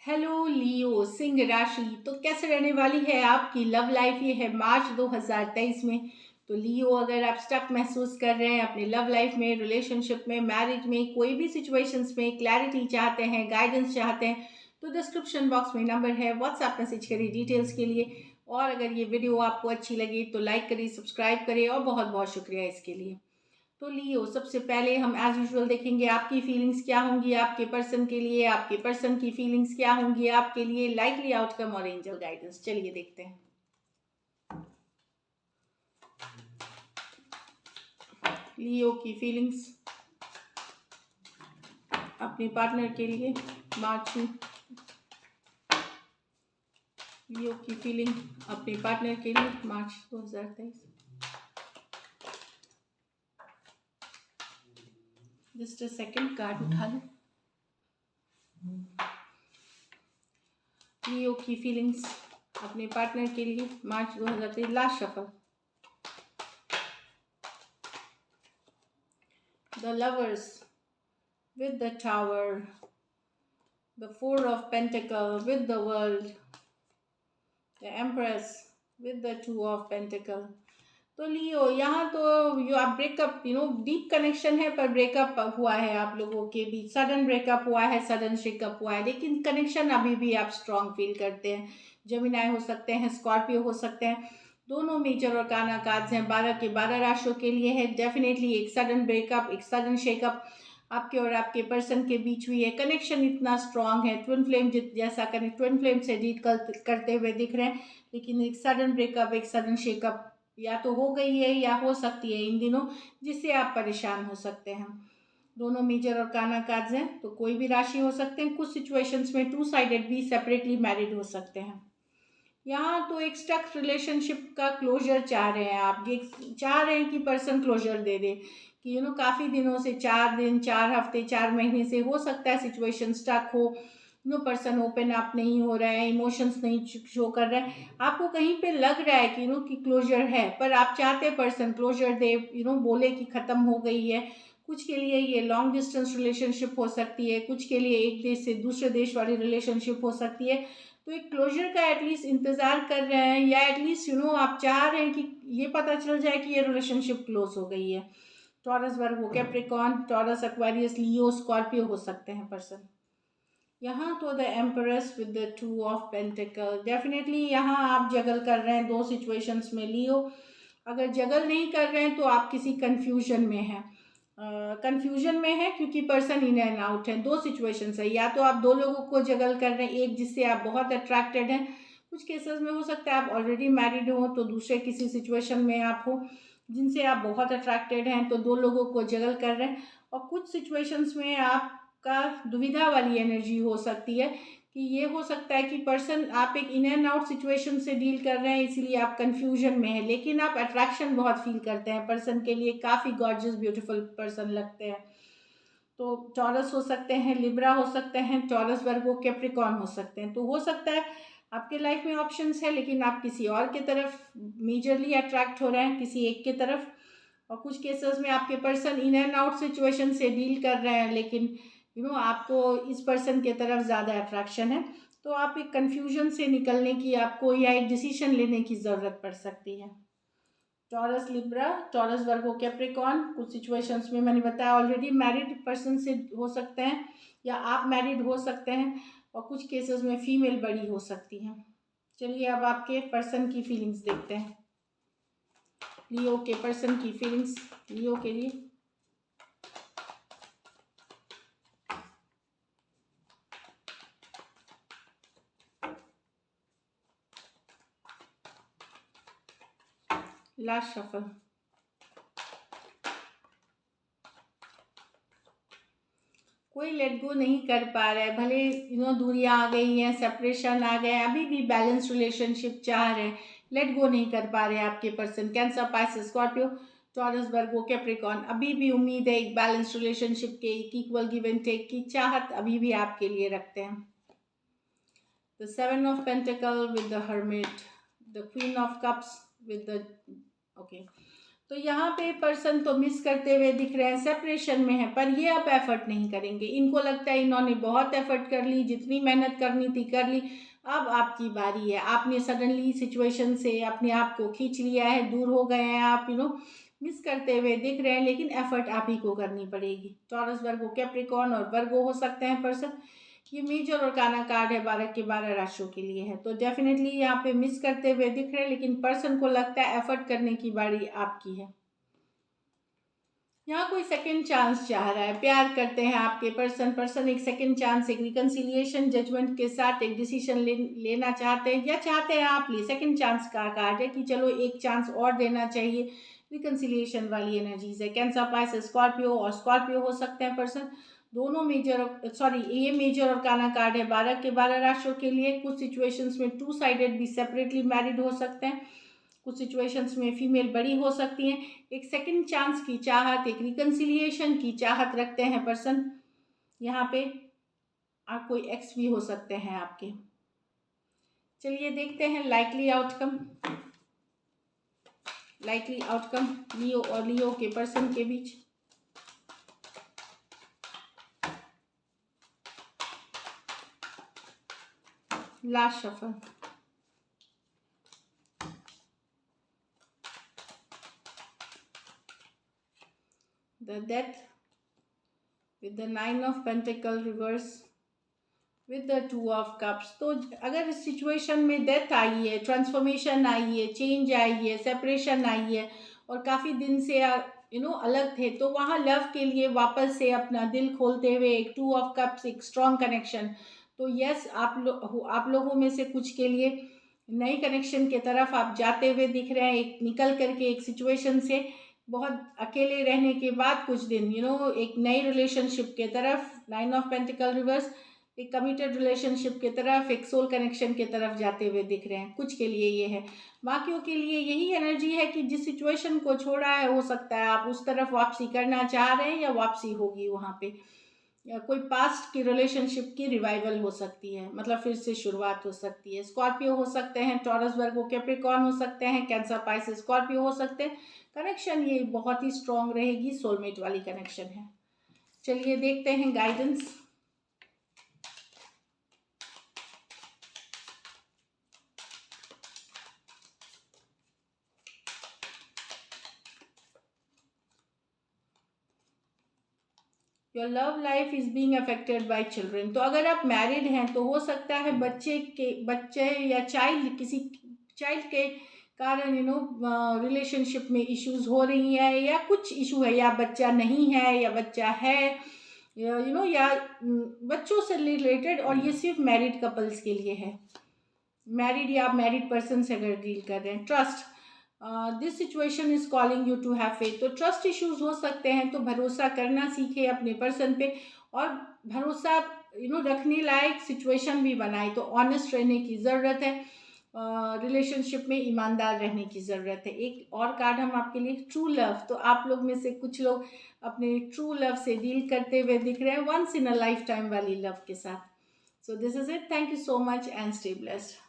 Hello लियो सिंह राशि। तो कैसे रहने वाली है आपकी लव लाइफ? ये है मार्च 2023 में। तो लियो, अगर आप स्टक महसूस कर रहे हैं अपनी लव लाइफ में, रिलेशनशिप में, मैरिज में, कोई भी सिचुएशंस में क्लैरिटी चाहते हैं, गाइडेंस चाहते हैं, तो डिस्क्रिप्शन बॉक्स में नंबर है, व्हाट्सएप मैसेज करिए डिटेल्स के लिए। और अगर ये वीडियो आपको अच्छी लगी तो लाइक करिए, सब्सक्राइब करिए, और बहुत बहुत शुक्रिया इसके लिए। तो लियो, सबसे पहले हम एज यूजुअल देखेंगे आपकी फीलिंग्स क्या होंगी आपके पर्सन के लिए, आपके पर्सन की फीलिंग्स क्या होंगी आपके लिए, लाइकली आउटकम और एंजल गाइडेंस। चलिए देखते हैं। लियो की फीलिंग्स अपने पार्टनर के लिए मार्च में। लियो की फीलिंग अपने पार्टनर के लिए मार्च 2023। जस्ट अ सेकंड, कार्ड उठा लो। लियो की फीलिंग्स अपने पार्टनर के लिए मार्च 2023। Last shuffle, the lovers with the tower, the four of pentacle with the world, the empress with the two of pentacle। तो लियो, यहाँ तो यू आप ब्रेकअप, डीप कनेक्शन है पर ब्रेकअप हुआ है आप लोगों के बीच। सडन ब्रेकअप हुआ है, सडन शेकअप हुआ है, लेकिन कनेक्शन अभी भी आप स्ट्रांग फील करते हैं। जेमिनाई हो सकते हैं, स्कॉर्पियो हो सकते हैं। दोनों मेजर और काना कार्ड्स हैं, 12 के 12 राशियों के लिए है। डेफिनेटली एक सडन ब्रेकअप, एक सडन शेकअप आपके और आपके पर्सन के बीच हुई है। कनेक्शन इतना स्ट्रांग है, ट्विन फ्लेम जैसा कनेक्ट, ट्विन फ्लेम से डील करते हुए दिख रहे हैं। लेकिन एक सडन ब्रेकअप, एक सडन शेकअप या तो हो गई है या हो सकती है इन दिनों, जिससे आप परेशान हो सकते हैं। दोनों मेजर और काना कार्ड्स हैं, तो कोई भी राशि हो सकते हैं। कुछ सिचुएशंस में टू साइडेड भी सेपरेटली मैरिड हो सकते हैं। यहाँ तो एक स्टक रिलेशनशिप का क्लोजर चाह रहे हैं आप। ये चाह रहे हैं कि पर्सन क्लोजर दे दे, कि काफ़ी दिनों से, 4 दिन, 4 हफ्ते, 4 महीने से हो सकता है सिचुएशन स्टक हो। पर्सन ओपन अप नहीं हो रहा है, इमोशंस नहीं शो कर रहा है। आपको कहीं पे लग रहा है कि कि क्लोजर है, पर आप चाहते पर्सन क्लोजर दे, बोले कि ख़त्म हो गई है। कुछ के लिए ये लॉन्ग डिस्टेंस रिलेशनशिप हो सकती है, कुछ के लिए एक देश से दूसरे देश वाली रिलेशनशिप हो सकती है। तो एक क्लोजर का एटलीस्ट इंतज़ार कर रहे हैं, या एटलीस्ट आप चाह रहे हैं कि ये पता चल जाए कि ये रिलेशनशिप क्लोज हो गई है। Taurus, Virgo, Capricorn, Taurus, Aquarius, Leo, Scorpio हो सकते हैं पर्सन। यहाँ तो the empress with the two of pentacle. Definitely यहाँ आप जगल कर रहे हैं दो सिचुएशंस में लियो। अगर जगल नहीं कर रहे हैं तो आप किसी कंफ्यूजन में हैं। कंफ्यूजन में है क्योंकि पर्सन इन एंड आउट है। दो सिचुएशंस है, या तो आप दो लोगों को जगल कर रहे हैं, एक जिससे आप बहुत अट्रैक्टेड हैं। कुछ केसेस में हो सकता है आप ऑलरेडी मैरिड हो, तो दूसरे किसी सिचुएशन में आप हो जिनसे आप बहुत अट्रैक्टेड हैं, तो दो लोगों को जगल कर रहे हैं। और कुछ सिचुएशंस में आपका दुविधा वाली एनर्जी हो सकती है, कि ये हो सकता है कि पर्सन, आप एक इन एंड आउट सिचुएशन से डील कर रहे हैं, इसीलिए आप कंफ्यूजन में हैं, लेकिन आप अट्रैक्शन बहुत फील करते हैं पर्सन के लिए। काफ़ी गॉर्जियस ब्यूटीफुल पर्सन लगते हैं। तो टॉरस हो सकते हैं, लिब्रा हो सकते हैं, टॉरस, वर्गो, कैप्रिकॉर्न हो सकते हैं। तो हो सकता है आपके लाइफ में ऑप्शंस है, लेकिन आप किसी और की तरफ मेजरली अट्रैक्ट हो रहे हैं, किसी एक की तरफ। और कुछ केसेस में आपके person in and out situation से डील कर रहे हैं, लेकिन आपको इस पर्सन के तरफ ज़्यादा अट्रैक्शन है। तो आप एक कन्फ्यूजन से निकलने की आपको, या एक डिसीजन लेने की ज़रूरत पड़ सकती है। Taurus, Libra, taurus, Virgo, Capricorn, कुछ सिचुएशंस में मैंने बताया ऑलरेडी मैरिड पर्सन से हो सकते हैं, या आप मैरिड हो सकते हैं। और कुछ केसेस में फीमेल बड़ी हो सकती हैं। चलिए अब आपके पर्सन की फीलिंग्स देखते हैं। लियो के पर्सन की फीलिंग्स लियो के लिए। लास्ट शफल, कोई लेट गो नहीं कर पा रहा है। भले दूरियां आ गई हैं, सेपरेशन आ गए, अभी भी बैलेंस रिलेशनशिप चाह रहे हैं, लेट गो नहीं कर पा रहे हैं आपके person. Cancer, Pisces, Scorpio, Taurus, Virgo, Capricorn, अभी भी उम्मीद है एक बैलेंस रिलेशनशिप के, एक इक्वल गिव एंड टेक की चाहत अभी भी आपके लिए रखते हैं। The 7 of pentacle with the hermit, the queen of cups with the, okay. तो तो यहाँ पे पर्सन तो मिस करते हुए दिख रहे हैं, सेपरेशन में है, पर ये अब एफर्ट नहीं करेंगे। इनको लगता है इन्होंने बहुत एफर्ट कर ली, जितनी मेहनत करनी थी कर ली, अब आपकी बारी है। आपने सडनली सिचुएशन से अपने आप को खींच लिया है, दूर हो गए हैं आप, मिस करते हुए दिख रहे हैं, लेकिन एफर्ट आप ही को करनी पड़ेगी। टॉरस, वर्गो, कैप्रिकॉर्न और वर्गो हो सकते हैं पर्सन। ये मेजर और काना कार्ड है 12 के 12 राशियों के लिए है। तो डेफिनेटली यहाँ पे मिस करते हुए दिख रहे हैं, लेकिन पर्सन को लगता है एफर्ट करने की बारी आपकी है। यहाँ कोई सेकंड चांस चाह रहा है, प्यार करते हैं आपके पर्सन एक सेकंड चांस, एक रिकन्सिलिएशन, जजमेंट के साथ एक डिसीजन लेना चाहते हैं, या चाहते हैं आप लिए। सेकंड चांस का कार्ड है कि चलो एक चांस और देना चाहिए, रिकन्सिलिएशन वाली एनर्जीज है। कैंसर, पाइसेस, स्कॉर्पियो और स्कॉर्पियो हो सकते हैं पर्सन। दोनों मेजर, सॉरी ये मेजर और काना कार्ड है 12 के 12 राशियों के लिए। कुछ सिचुएशंस में टू साइडेड भी सेपरेटली मैरिड हो सकते हैं, कुछ सिचुएशंस में फीमेल बड़ी हो सकती हैं। एक सेकंड चांस की चाहत, एक रिकन्सिलिएशन की चाहत रखते हैं पर्सन। यहाँ पे आप कोई एक्स भी हो सकते हैं आपके। चलिए देखते हैं likely outcome. Likely outcome Leo और लियो के पर्सन के बीच। Last shuffle. The death with the 9 of Pentacle reverse with the 2 of Cups। तो अगर इस सिचुएशन में डेथ आई है, ट्रांसफॉर्मेशन आई है, चेंज आई है, सेपरेशन आई है और काफ़ी दिन से अलग थे, तो वहाँ लव के लिए वापस से अपना दिल खोलते हुए एक 2 ऑफ कप्स, एक स्ट्रॉन्ग कनेक्शन। तो यस, आप लोगों में से कुछ के लिए नई कनेक्शन के तरफ आप जाते हुए दिख रहे हैं। एक निकल करके एक सिचुएशन से, बहुत अकेले रहने के बाद कुछ दिन एक नई रिलेशनशिप के तरफ, 9 ऑफ पेंटिकल रिवर्स, एक कमिटेड रिलेशनशिप के तरफ, एक सोल कनेक्शन के तरफ जाते हुए दिख रहे हैं। कुछ के लिए ये है, बाकियों के लिए यही एनर्जी है कि जिस सिचुएशन को छोड़ा है, हो सकता है आप उस तरफ वापसी करना चाह रहे हैं या वापसी होगी वहाँ पे, या कोई पास्ट की रिलेशनशिप की रिवाइवल हो सकती है, मतलब फिर से शुरुआत हो सकती है। स्कॉर्पियो हो सकते हैं, टॉरस, वर्गो, कैप्रिकॉर्न हो सकते हैं, कैंसर, पाइसेस, स्कॉर्पियो हो सकते हैं। कनेक्शन ये बहुत ही स्ट्रॉन्ग रहेगी, सोलमेट वाली कनेक्शन है। चलिए देखते हैं guidance. Your love life is being affected by children. तो अगर आप मैरिड हैं तो हो सकता है बच्चे या चाइल्ड, किसी चाइल्ड के कारण रिलेशनशिप में इश्यूज हो रही है, या कुछ इशू है, या बच्चा नहीं है या बच्चा है, या बच्चों से रिलेटेड। और ये सिर्फ मैरिड कपल्स के लिए है, मैरिड या मैरिड पर्सन से अगर डील कर रहे हैं। Trust, this situation is calling you to have faith. तो ट्रस्ट इश्यूज हो सकते हैं, तो भरोसा करना सीखे अपने पर्सन पे, और भरोसा रखने लायक सिचुएशन भी बनाए। तो ऑनेस्ट रहने की ज़रूरत है, रिलेशनशिप में ईमानदार रहने की ज़रूरत है। एक और कार्ड हम आपके लिए, ट्रू लव। तो आप लोग में से कुछ लोग अपने ट्रू लव से डील करते हुए दिख रहे हैं, once in a lifetime वाली लव के साथ। So this is it, thank you so much and stay blessed.